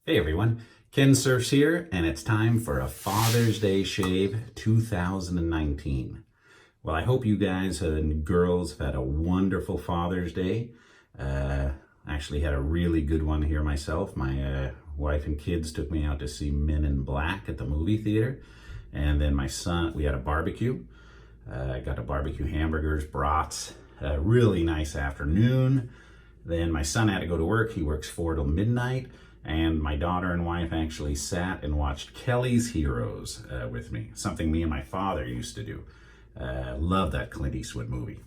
Hey everyone, Kensurfs here, and it's time for a Father's Day Shave 2019. Well, I hope you guys and girls have had a wonderful Father's Day. Actually had a really good one here myself. My wife and kids took me out to see Men in Black at the movie theater. And then my son, we had a barbecue. Got to barbecue hamburgers, brats. A really nice afternoon. Then my son had to go to work. He works 4 till midnight. And my daughter and wife actually sat and watched Kelly's Heroes with me. Something me and my father used to do. Love that Clint Eastwood movie.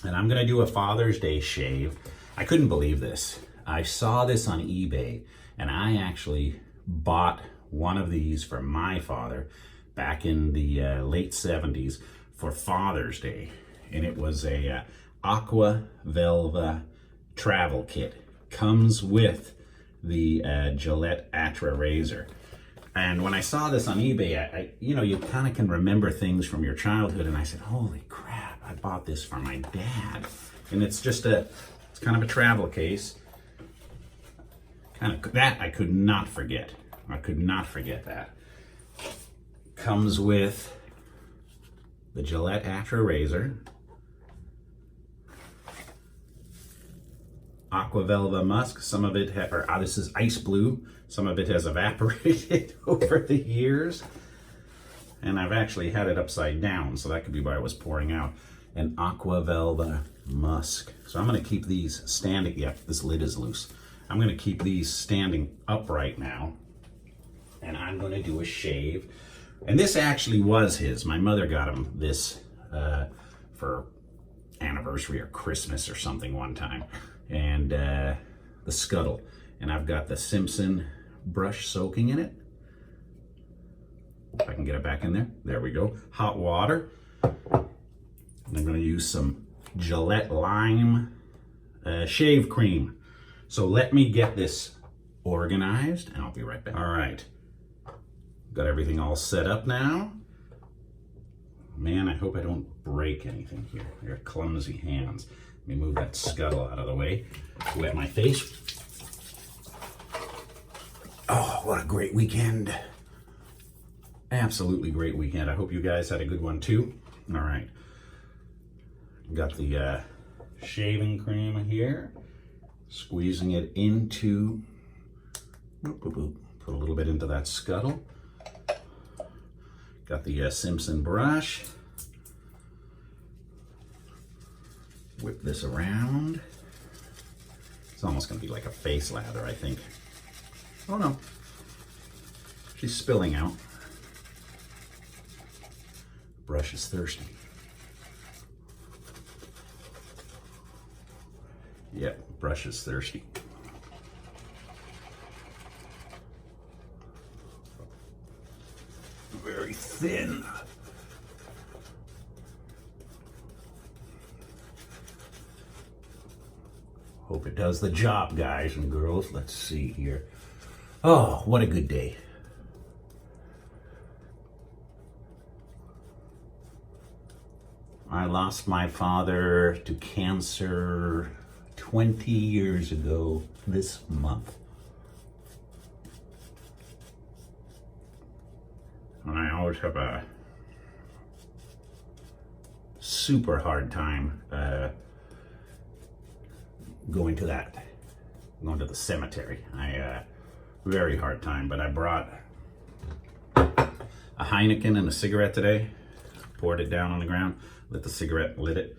And I'm gonna do a Father's Day shave. I couldn't believe this. I saw this on eBay and I actually bought one of these for my father back in the late 70s for Father's Day. And it was a Aqua Velva travel kit. Comes with the Gillette Atra razor. And when I saw this on eBay, you kind of can remember things from your childhood, and I said, holy crap, I bought this for my dad. And it's just it's kind of a travel case. That I could not forget. I could not forget that. Comes with the Gillette Atra razor, Aqua Velva musk. Some of it, this is ice blue. Some of it has evaporated over the years. And I've actually had it upside down, so that could be why it was pouring out. And Aqua Velva musk. So I'm gonna keep these standing. Yeah, this lid is loose. I'm gonna keep these standing upright now. And I'm gonna do a shave. And this actually was his. My mother got him this for anniversary or Christmas or something one time. And the scuttle. And I've got the Simpson brush soaking in it. If I can get it back in there. There we go. Hot water. And I'm going to use some Gillette Lime shave cream. So let me get this organized and I'll be right back. All right. Got everything all set up now. Man, I hope I don't break anything here. I got clumsy hands. Let me move that scuttle out of the way. Wet my face. Oh, what a great weekend. Absolutely great weekend. I hope you guys had a good one too. All right. Got the shaving cream here. Squeezing it into, put a little bit into that scuttle. Got the Simpson brush. Whip this around. It's almost gonna be like a face lather, I think. Oh no, she's spilling out. Brush is thirsty. Yep, brush is thirsty. Very thin. Hope it does the job, guys and girls. Let's see here. Oh, what a good day. I lost my father to cancer 20 years ago this month. And I always have a super hard time going to the cemetery. Very hard time, but I brought a Heineken and a cigarette today, poured it down on the ground, lit the cigarette, lit it,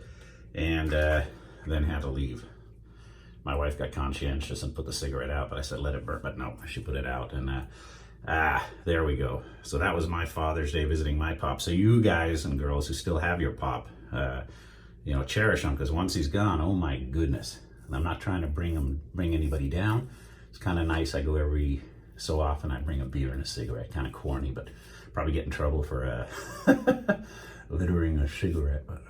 and then had to leave. My wife got conscientious and put the cigarette out, but I said, let it burn, but no, she put it out, and there we go. So that was my Father's Day visiting my pop. So you guys and girls who still have your pop, cherish him, because once he's gone, oh my goodness. And I'm not trying to bring anybody down. It's kind of nice. I go every so often. I bring a beer and a cigarette. Kind of corny, but probably get in trouble for littering a cigarette. But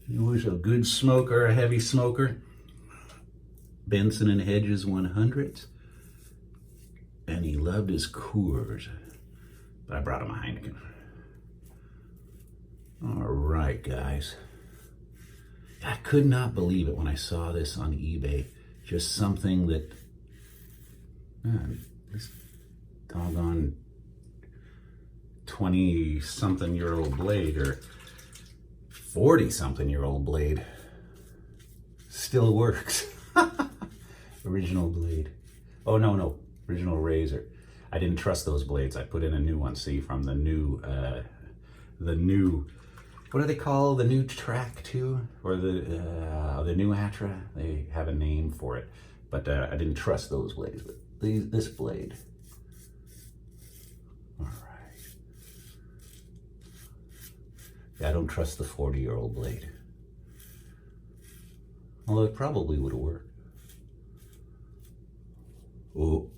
he was a good smoker, a heavy smoker. Benson and Hedges 100s. And he loved his Coors. But I brought him a Heineken. All right, guys. I could not believe it when I saw this on eBay. Just something that Man, this doggone 20-something-year-old blade or 40-something-year-old blade still works. Original blade. Oh, no, original razor. I didn't trust those blades. I put in a new one, see, from the new, what do they call the new Track 2? Or the new Atra? They have a name for it. But I didn't trust those blades. But this blade. All right. Yeah, I don't trust the 40-year-old blade. Although it probably would have worked. Oh.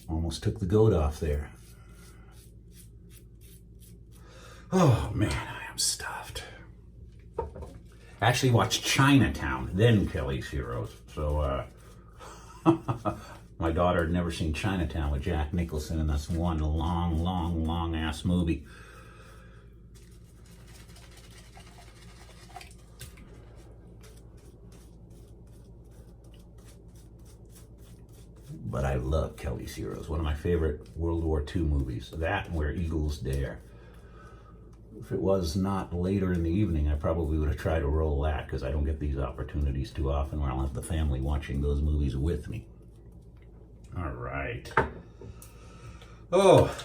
Almost took the goat off there. Oh man, I am stuffed. I actually watched Chinatown, then Kelly's Heroes. So, my daughter had never seen Chinatown with Jack Nicholson, and that's one long ass movie. But I love Kelly's Heroes, one of my favorite World War II movies. That and Where Eagles Dare. If it was not later in the evening, I probably would have tried to roll that, because I don't get these opportunities too often where I'll have the family watching those movies with me. All right. Oh.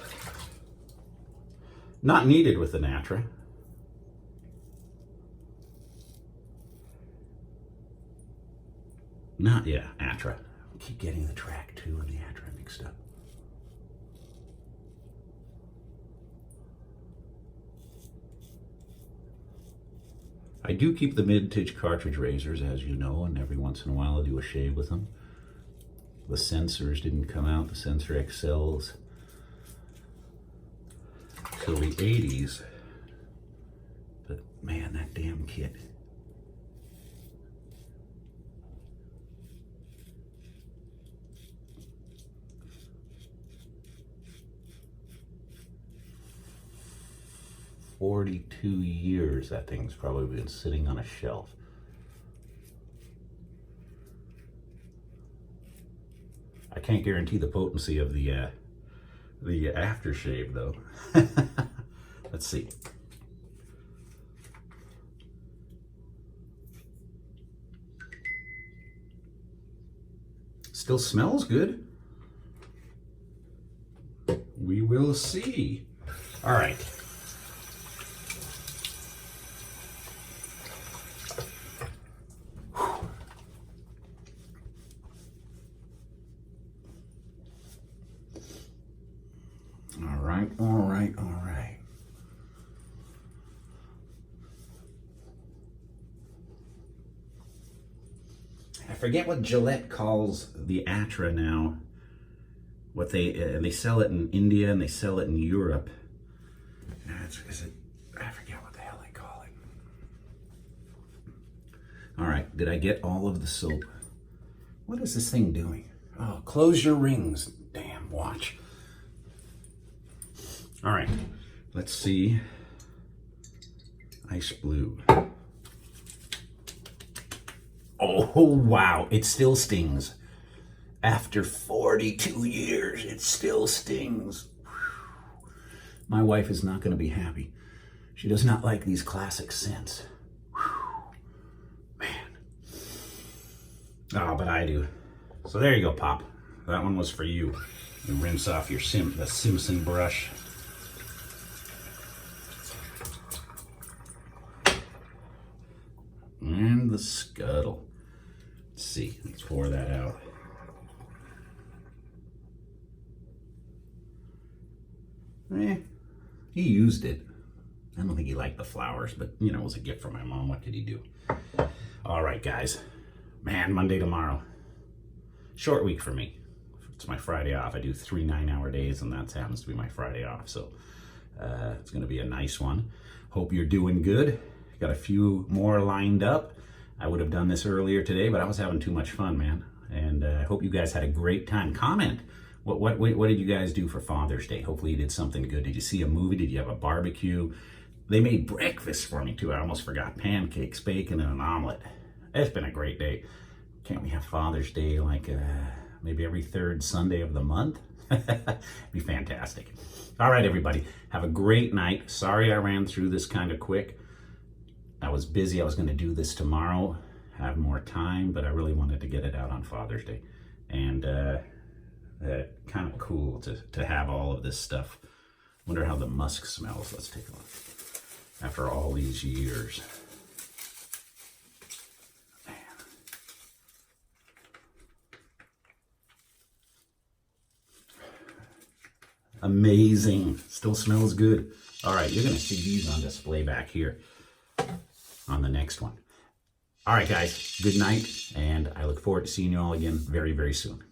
Not needed with an Atra. Atra. I keep getting the Track 2 and the Atra mixed up. I do keep the vintage cartridge razors, as you know, and every once in a while I do a shave with them. The sensors didn't come out, the Sensor XLs, till the 80s. But man, that damn kit. $42 years that thing's probably been sitting on a shelf. I can't guarantee the potency of the aftershave though. Let's see. Still smells good. We will see. All right. All right. I forget what Gillette calls the Atra now. What they sell it in India and they sell it in Europe. I forget what the hell they call it. All right, did I get all of the soap? What is this thing doing? Oh, close your rings, damn watch. All right, let's see. Ice blue. Oh, wow, it still stings. After 42 years, it still stings. Whew. My wife is not going to be happy. She does not like these classic scents. Whew. Man. Oh, but I do. So there you go, Pop. That one was for you. You rinse off your the Simpson brush. And the scuttle. Let's see, let's pour that out. He used it. I don't think he liked the flowers, but you know, it was a gift from my mom. What could he do? All right, guys. Man, Monday tomorrow. Short week for me. It's my Friday off. I do 3 9-hour days, and that happens to be my Friday off. So it's going to be a nice one. Hope you're doing good. Got a few more lined up. I would have done this earlier today, but I was having too much fun, man. And I hope you guys had a great time. Comment. What did you guys do for Father's Day? Hopefully you did something good. Did you see a movie? Did you have a barbecue? They made breakfast for me too. I almost forgot. Pancakes, bacon, and an omelet. It's been a great day. Can't we have Father's Day like maybe every third Sunday of the month. Be fantastic. All right, everybody, have a great night. Sorry I ran through this kind of quick. I was busy. I was going to do this tomorrow, have more time, but I really wanted to get it out on Father's Day. And kind of cool to have all of this stuff. Wonder how the musk smells. Let's take a look. After all these years. Man. Amazing. Still smells good. All right, you're going to see these on display back here on the next one. All right, guys, good night, and I look forward to seeing you all again very, very soon.